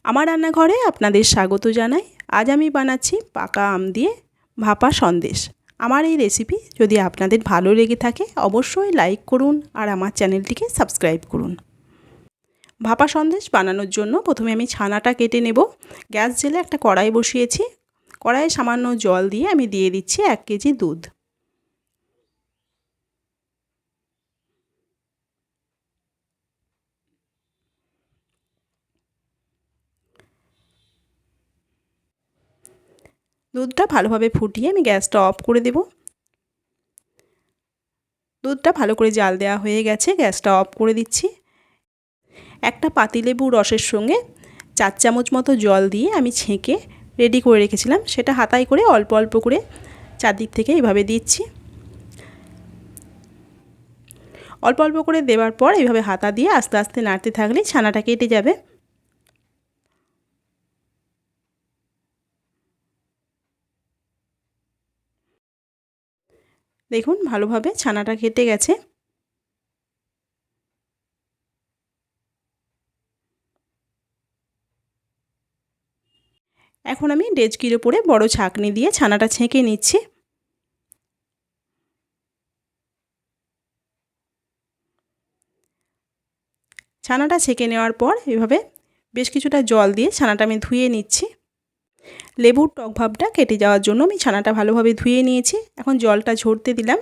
আমার রান্নাঘরে আপনাদের স্বাগত জানাই। আজ আমি বানাচ্ছি পাকা আম দিয়ে ভাপা সন্দেশ। আমার এই রেসিপি যদি আপনাদের ভালো লেগে থাকে অবশ্যই লাইক করুন আর আমার চ্যানেলটিকে সাবস্ক্রাইব করুন। ভাপা সন্দেশ বানানোর জন্য প্রথমে আমি ছানাটা কেটে নেব। গ্যাস জেলে একটা কড়াই বসিয়েছি। কড়াইয়ে সামান্য জল দিয়ে আমি দিয়ে দিচ্ছি 1 কেজি দুধ। দুধটা ভালোভাবে ফুটিয়ে আমি গ্যাসটা অফ করে দেব। দুধটা ভালো করে জাল দেওয়া হয়ে গেছে, গ্যাসটা অফ করে দিচ্ছি। একটা পাতিলেবু রসের সঙ্গে 4 চামচ মতো জল দিয়ে আমি ছেঁকে রেডি করে রেখেছিলাম, সেটা হাতায় করে অল্প অল্প করে চারদিক থেকে এইভাবে দিচ্ছি। অল্প অল্প করে দেওয়ার পর এইভাবে হাতা দিয়ে আস্তে আস্তে নাড়তে থাকলে ছানাটা কেটে যাবে। দেখুন ভালোভাবে ছানাটা কেটে গেছে। এখন আমি ডেচকির ওপরে বড় ছাঁকনি দিয়ে ছানাটা ছেঁকে নিচ্ছি। ছানাটা ছেঁকে নেওয়ার পর এভাবে বেশ কিছুটা জল দিয়ে ছানাটা আমি ধুয়ে নিচ্ছি। লেবুর টক ভাবটা কেটে যাওয়ার জন্য আমি ছানাটা ভালোভাবে ধুয়ে নিয়েছি। এখন জলটা ঝরতে দিলাম।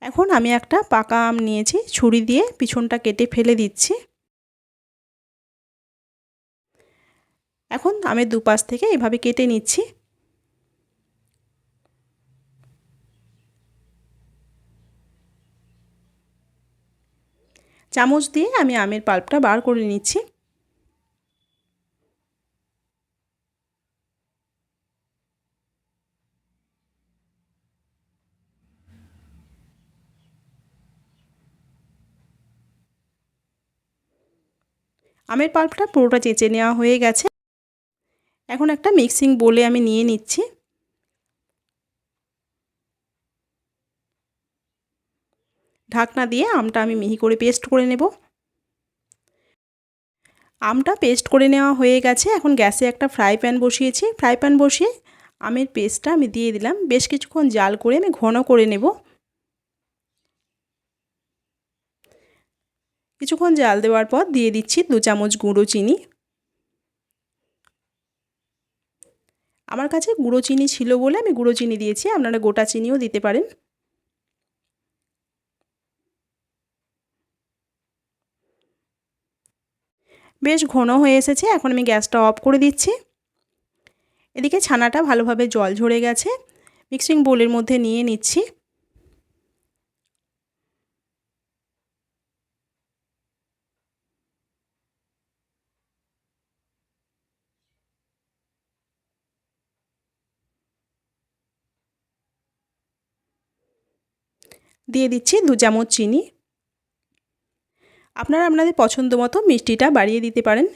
এখন আমি একটা পাকা আম নিয়েছি, ছুরি দিয়ে পিছনটা কেটে ফেলে দিচ্ছি। এখন আমের দুপাশ থেকে এভাবে কেটে নিচ্ছি। চামচ দিয়ে আমি আমের পাল্পটা বার করে নিচ্ছি। আমের পাল্পটা পুরোটা চেঁচে নেওয়া হয়ে গেছে। এখন একটা মিক্সিং বোলে আমি নিয়ে নিচ্ছি। ঢাকনা দিয়ে আমটা আমি মিহি করে পেস্ট করে নেব। আমটা পেস্ট করে নেওয়া হয়ে গেছে। এখন গ্যাসে একটা ফ্রাই প্যান বসিয়েছি। ফ্রাই প্যান বসিয়ে আমের পেস্টটা আমি দিয়ে দিলাম। বেশ কিছুক্ষণ জাল করে আমি ঘন করে নেব। কিছুক্ষণ জাল দেওয়ার পর দিয়ে দিচ্ছি 2 চামচ গুঁড়ো চিনি। আমার কাছে গুঁড়ো চিনি ছিল বলে আমি গুঁড়ো চিনি দিয়েছি, আপনারা গোটা চিনিও দিতে পারেন। বেশ ঘন হয়ে এসেছে, এখন আমি গ্যাসটা অফ করে দিচ্ছি। এদিকে ছানাটা ভালোভাবে জল ঝরে গেছে, মিক্সিং বোলের মধ্যে নিয়ে নিচ্ছি। দিয়ে দিচ্ছি 2 চামচ চিনি। আপনারা আপনাদের পছন্দ মতো মিষ্টিটা বাড়িয়ে দিতে পারেন।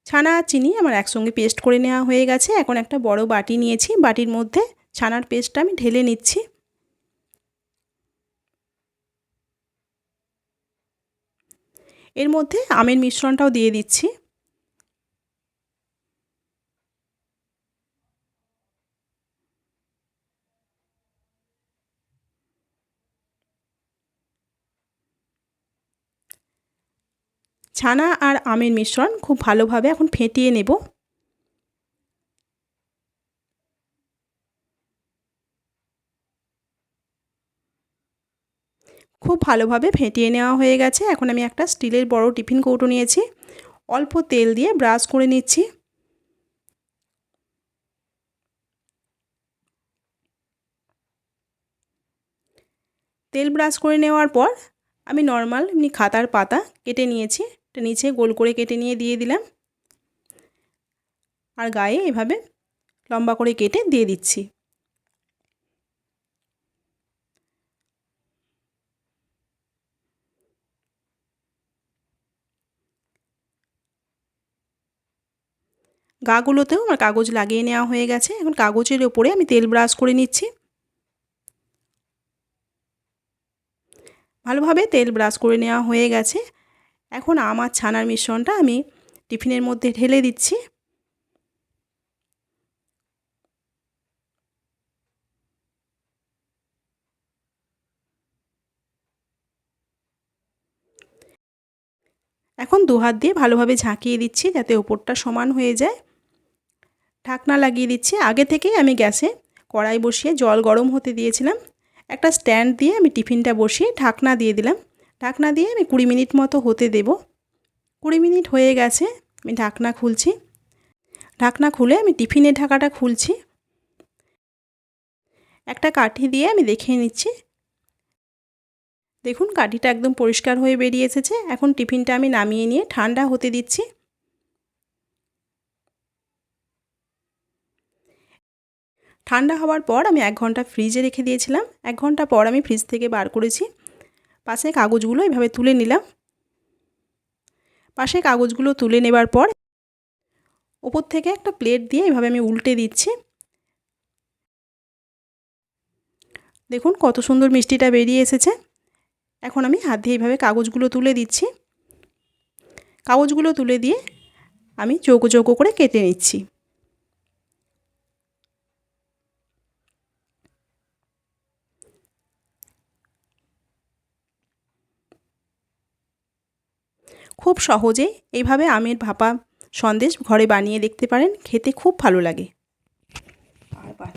ছানা আর চিনি আমার একসঙ্গে পেস্ট করে নেওয়া হয়ে গেছে। এখন একটা বড় বাটি নিয়েছি, বাটির মধ্যে ছানার পেস্টটা আমি ঢেলে নিচ্ছি। এর মধ্যে আমের মিশ্রণটাও দিয়ে দিচ্ছি। ছানা আর আমের মিশ্রণ খুব ভালোভাবে এখন ফেটিয়ে নেব। খুব ভালোভাবে ফেটিয়ে নেওয়া হয়ে গেছে। এখন আমি একটা স্টিলের বড় টিফিন কৌটো নিয়েছি, অল্প তেল দিয়ে ব্রাশ করে নিচ্ছি। তেল ব্রাশ করে নেওয়ার পর আমি নর্মাল এমনি খাতার পাতা কেটে নিয়েছি, এটা নিচে গোল করে কেটে নিয়ে দিয়ে দিলাম আর গায়ে এভাবে লম্বা করে কেটে দিয়ে দিচ্ছি। গাগুলোতেও আমার কাগজ লাগিয়ে নেওয়া হয়ে গেছে। এখন কাগজের ওপরে আমি তেল ব্রাশ করে নিচ্ছি। ভালোভাবে তেল ব্রাশ করে নেওয়া হয়ে গেছে। এখন আম আর ছানার মিশ্রণটা আমি টিফিনের মধ্যে ঢেলে দিচ্ছি। এখন দু হাত দিয়ে ভালোভাবে ঝাঁকিয়ে দিচ্ছি যাতে ওপরটা সমান হয়ে যায়। ঢাকনা লাগিয়ে দিচ্ছি। আগে থেকেই আমি গ্যাসে কড়াই বসিয়ে জল গরম হতে দিয়েছিলাম। একটা স্ট্যান্ড দিয়ে আমি টিফিনটা বসিয়ে ঢাকনা দিয়ে দিলাম। ঢাকনা দিয়ে আমি 20 মিনিট মতো হতে দেব। 20 মিনিট হয়ে গেছে, আমি ঢাকনা খুলছি। ঢাকনা খুলে আমি টিফিনের ঢাকাটা খুলছি। একটা কাঠি দিয়ে আমি দেখে নিচ্ছি। দেখুন কাঠিটা একদম পরিষ্কার হয়ে বেরিয়ে এসেছে। এখন টিফিনটা আমি নামিয়ে নিয়ে ঠান্ডা হতে দিচ্ছি। ঠান্ডা হওয়ার পর আমি 1 ঘন্টা ফ্রিজে রেখে দিয়েছিলাম। 1 ঘন্টা পর আমি ফ্রিজ থেকে বার করেছি। পাশে কাগজগুলো এভাবে তুলে নিলাম। পাশে কাগজগুলো তুলে নেবার পর ওপর থেকে একটা প্লেট দিয়ে এভাবে আমি উল্টে দিচ্ছি। দেখুন কত সুন্দর মিষ্টিটা বেরিয়ে এসেছে। এখন আমি হাত দিয়ে এইভাবে কাগজগুলো তুলে দিচ্ছি। কাগজগুলো তুলে দিয়ে আমি চৌকো চৌকো করে কেটে নিচ্ছি। খুব সহজেই এইভাবে আমের ভাপা সন্দেশ ঘরে বানিয়ে দেখতে পারেন, খেতে খুব ভালো লাগে।